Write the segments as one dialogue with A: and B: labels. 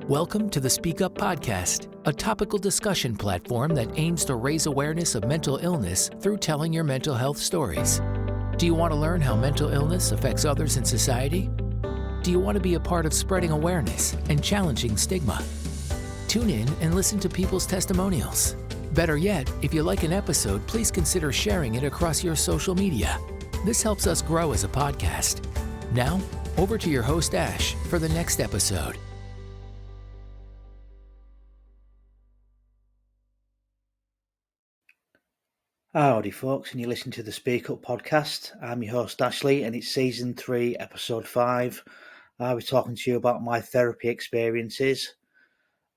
A: Welcome to the Speak Up Podcast, a topical discussion platform that aims to raise awareness of mental illness through telling your mental health stories. Do you want to learn how mental illness affects others in society? Do you want to be a part of spreading awareness and challenging stigma? Tune in and listen to people's testimonials. Better yet, if you like an episode, please consider sharing it across your social media. This helps us grow as a podcast. Now, over to your host, Ash, for the next episode.
B: Howdy folks, and you listen to the Speak Up podcast. I'm your host Ashley, and it's season 3, episode 5. I'll be talking to you about my therapy experiences,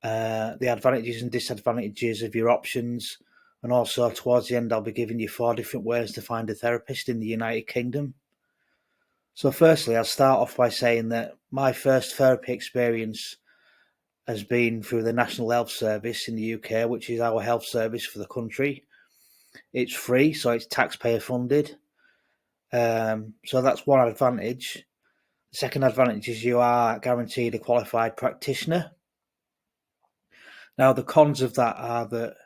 B: the advantages and disadvantages of your options, and also towards the end I'll be giving you 4 different ways to find a therapist in the United Kingdom. So firstly, I'll start off by saying that my first therapy experience has been through the National Health Service in the UK, which is our health service for the country. It's free, so it's taxpayer funded. So that's one advantage. The second advantage is you are guaranteed a qualified practitioner. Now, the cons of that are that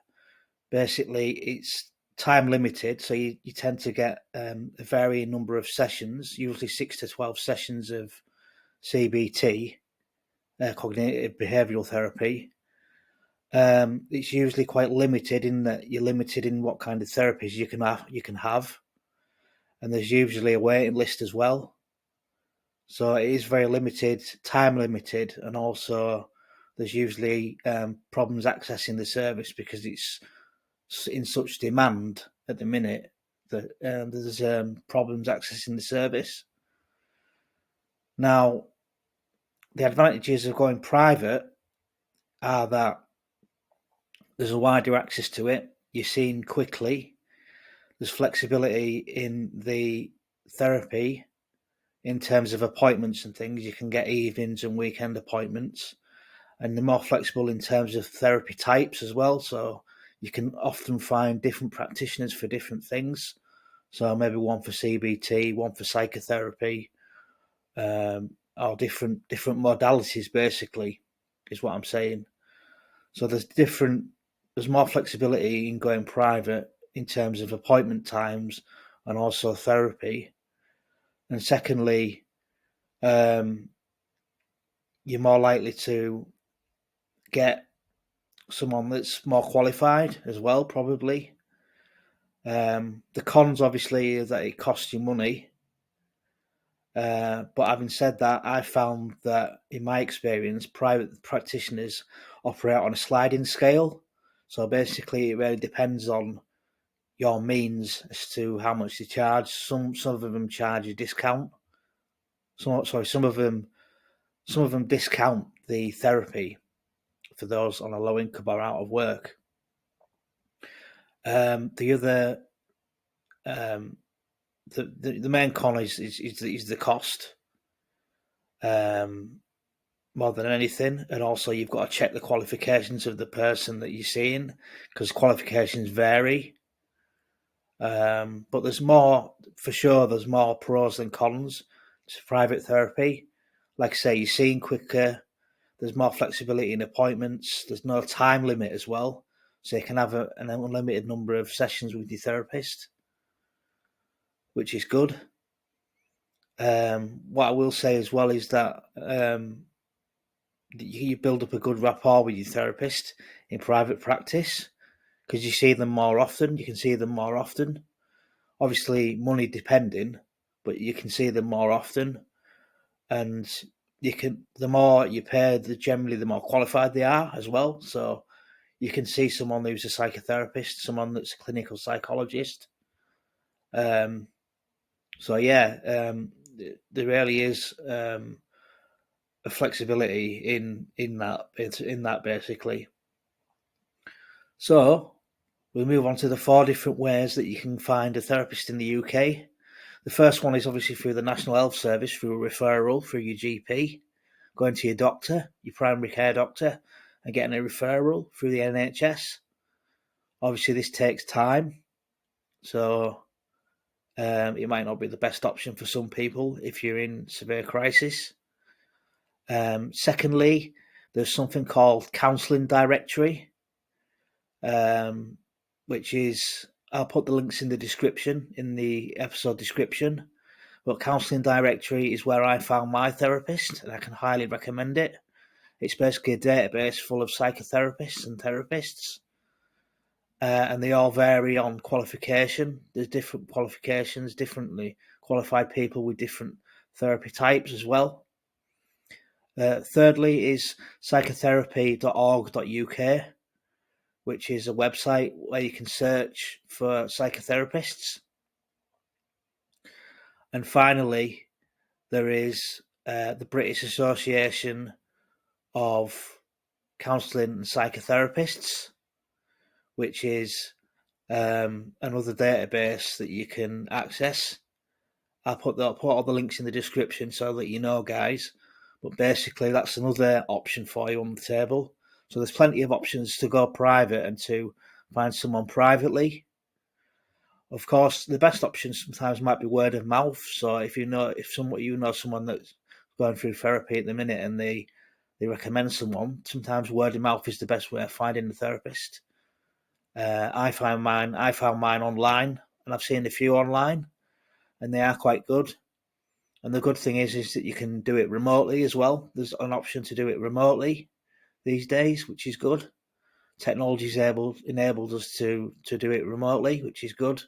B: basically it's time limited, so you tend to get a varying number of sessions, usually 6 to 12 sessions of CBT, cognitive behavioural therapy. It's usually quite limited in that you're limited in what kind of therapies you can have, and there's usually a waiting list as well. So it is very limited, time limited, and also there's usually problems accessing the service because it's in such demand at the minute that there's problems accessing the service. Now, the advantages of going private are that there's a wider access to it. You're seen quickly. There's flexibility in the therapy in terms of appointments and things. You can get evenings and weekend appointments, and they're more flexible in terms of therapy types as well. So you can often find different practitioners for different things. So maybe one for CBT, one for psychotherapy, or different modalities. Basically, is what I'm saying. So there's more flexibility in going private in terms of appointment times and also therapy. And secondly, you're more likely to get someone that's more qualified as well, probably. The cons, obviously, is that it costs you money. But having said that, I found that in my experience, private practitioners operate on a sliding scale. So basically, it really depends on your means as to how much they charge. Some of them charge a discount. Some of them discount the therapy for those on a low income or out of work. The main con is the cost, more than anything, and also you've got to check the qualifications of the person that you're seeing because qualifications vary. But there's more pros than cons to private therapy. Like I say, you're seeing quicker. There's more flexibility in appointments. There's no time limit as well, so you can have an unlimited number of sessions with your therapist, which is good. What I will say as well is that you build up a good rapport with your therapist in private practice because you see them more often. You can see them more often. Obviously, money depending, but you can see them more often, and the more you pay, generally the more qualified they are as well. So you can see someone who's a psychotherapist, someone that's a clinical psychologist. So yeah, there really is a flexibility in that basically. So we'll move on to the 4 different ways that you can find a therapist in the UK. The first one is obviously through the National Health Service, through a referral, through your GP, going to your doctor, your primary care doctor, and getting a referral through the NHS. Obviously, this takes time, so it might not be the best option for some people if you're in severe crisis. Secondly, there's something called Counselling Directory, which is, I'll put the links in the description, in the episode description. But Counselling Directory is where I found my therapist, and I can highly recommend it. It's basically a database full of psychotherapists and therapists, and they all vary on qualification. There's different qualifications, differently qualified people with different therapy types as well. Thirdly is psychotherapy.org.uk, which is a website where you can search for psychotherapists. And finally, there is the British Association of Counselling and Psychotherapists, which is another database that you can access. I'll put all the links in the description so that you know, guys. But basically, that's another option for you on the table. So there's plenty of options to go private and to find someone privately. Of course, the best option sometimes might be word of mouth. So if you know someone that's going through therapy at the minute and they recommend someone, sometimes word of mouth is the best way of finding a therapist. I found mine online, and I've seen a few online, and they are quite good. And the good thing is that you can do it remotely as well. There's an option to do it remotely these days, which is good. Technology's enabled us to do it remotely, which is good.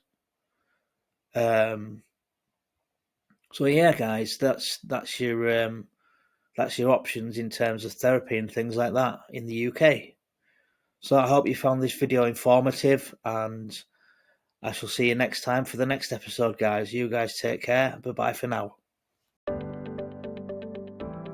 B: So yeah, guys, that's your options in terms of therapy and things like that in the UK. So I hope you found this video informative, and I shall see you next time for the next episode, guys. You guys take care. Bye-bye for now.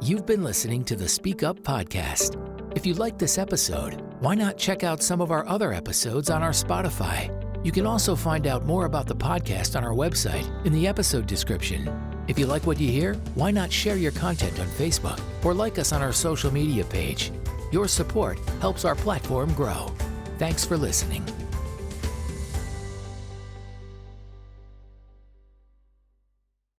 A: You've been listening to the Speak Up Podcast. If you liked this episode, why not check out some of our other episodes on our Spotify? You can also find out more about the podcast on our website in the episode description. If you like what you hear, why not share your content on Facebook or like us on our social media page? Your support helps our platform grow. Thanks for listening.